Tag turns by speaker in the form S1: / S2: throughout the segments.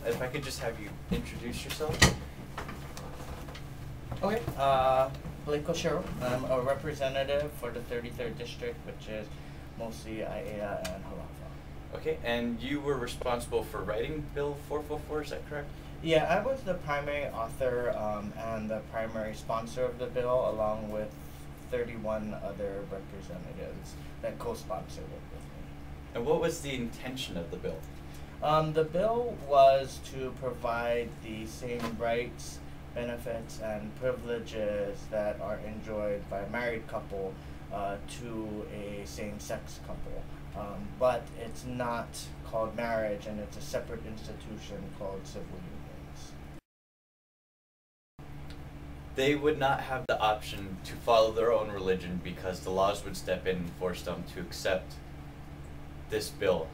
S1: if I could just have you introduce yourself.
S2: Okay, Blake Oshiro. I'm a representative for the 33rd District, which is mostly Aiea and Halafa.
S1: Okay, and you were responsible for writing Bill 444, is that correct?
S2: Yeah, I was the primary author and the primary sponsor of the bill, along with 31 other representatives that co-sponsored it with me.
S1: And what was the intention of the bill?
S2: The bill was to provide the same rights, benefits, and privileges that are enjoyed by a married couple to a same-sex couple. But it's not called marriage, and it's a separate institution called civil unions.
S1: They would not have the option to follow their own religion because the laws would step in and force them to accept this bill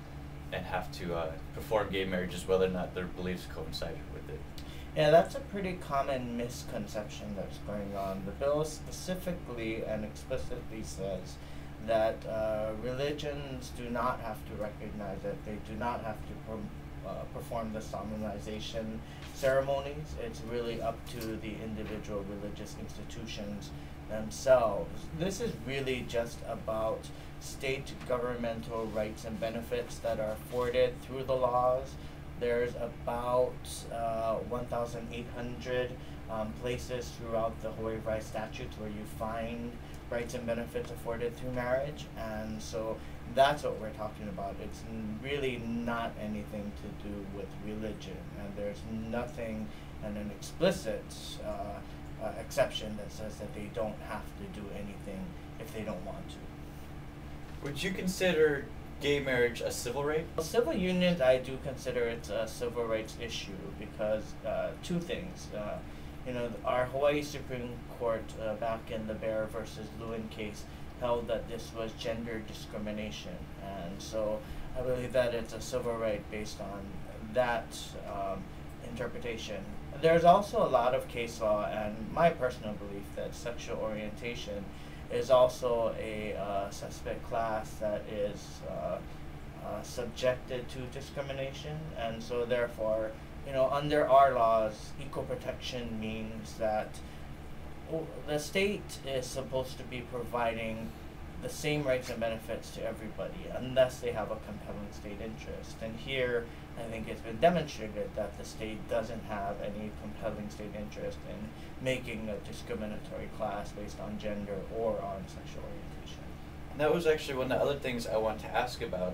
S1: and have to perform gay marriages whether or not their beliefs coincided with it.
S2: Yeah, that's a pretty common misconception that's going on. The bill specifically and explicitly says that religions do not have to recognize it. They do not have to perform the solemnization ceremonies. It's really up to the individual religious institutions themselves. This is really just about state governmental rights and benefits that are afforded through the laws. There's about 1,800 places throughout the Hawaii Revised Statutes where you find rights and benefits afforded through marriage, and so that's what we're talking about. It's really not anything to do with religion, and there's nothing and an explicit exception that says that they don't have to do anything if they don't want to.
S1: Would you consider gay marriage a civil right?
S2: Well, civil unions, I do consider it a civil rights issue because two things. Our Hawaii Supreme Court back in the Bear versus Lewin case held that this was gender discrimination, and so I believe that it's a civil right based on that interpretation. There's also a lot of case law and my personal belief that sexual orientation is also a suspect class that is subjected to discrimination, and so therefore, under our laws, equal protection means that the state is supposed to be providing the same rights and benefits to everybody unless they have a compelling state interest. And here, I think it's been demonstrated that the state doesn't have any compelling state interest in making a discriminatory class based on gender or on sexual orientation.
S1: That was actually one of the other things I want to ask about.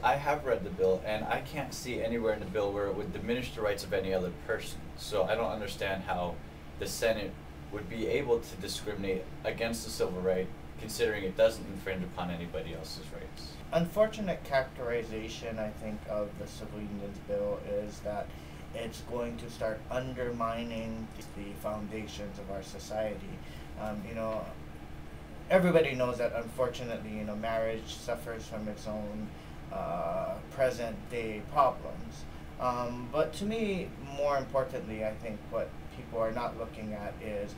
S1: I have read the bill, and I can't see anywhere in the bill where it would diminish the rights of any other person. So I don't understand how the Senate would be able to discriminate against the civil right, considering it doesn't infringe upon anybody else's rights.
S2: Unfortunate characterization, I think, of the civil unions bill is that it's going to start undermining the foundations of our society. Everybody knows that, unfortunately, marriage suffers from its own present-day problems. But to me, more importantly, I think what people are not looking at is,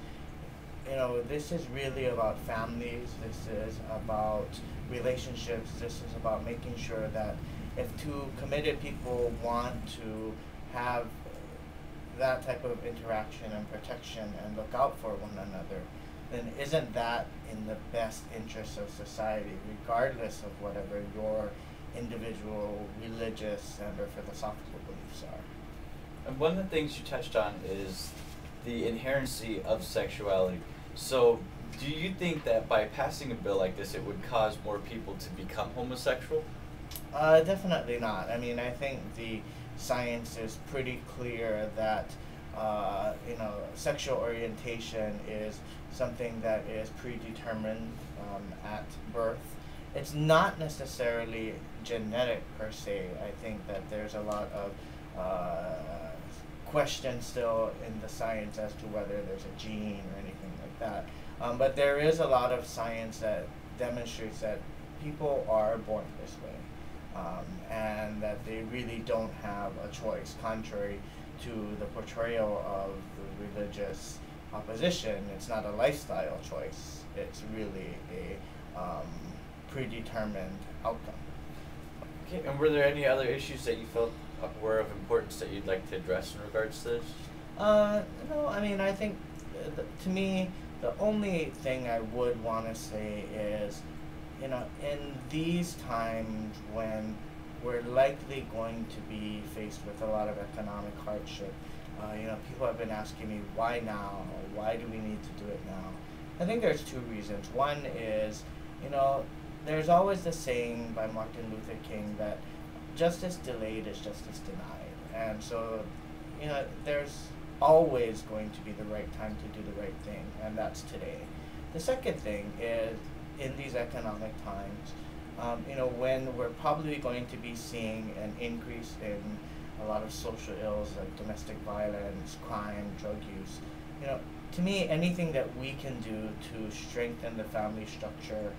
S2: this is really about families. This is about relationships. This is about making sure that if two committed people want to have that type of interaction and protection and look out for one another, then isn't that in the best interest of society, regardless of whatever your individual religious and or philosophical beliefs are?
S1: And one of the things you touched on is the inherency of sexuality. So do you think that by passing a bill like this, it would cause more people to become homosexual?
S2: Definitely not. I mean, I think the science is pretty clear that sexual orientation is something that is predetermined at birth. It's not necessarily genetic per se. I think that there's a lot of question still in the science as to whether there's a gene or anything like that. But there is a lot of science that demonstrates that people are born this way, and that they really don't have a choice, contrary to the portrayal of the religious opposition. It's not a lifestyle choice. It's really a predetermined outcome.
S1: Okay, and were there any other issues that you felt were of importance that you'd like to address in regards to this?
S2: No, I mean, I think to me, the only thing I would want to say is, in these times when we're likely going to be faced with a lot of economic hardship, people have been asking me, why now? Why do we need to do it now? I think there's two reasons. One is, you know, there's always the saying by Martin Luther King that justice delayed is justice denied. And so, there's always going to be the right time to do the right thing, and that's today. The second thing is, in these economic times, when we're probably going to be seeing an increase in a lot of social ills like domestic violence, crime, drug use, to me, anything that we can do to strengthen the family structure,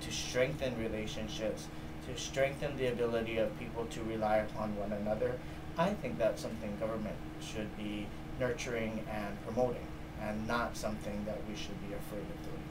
S2: to strengthen relationships, to strengthen the ability of people to rely upon one another, I think that's something government should be nurturing and promoting, and not something that we should be afraid of doing.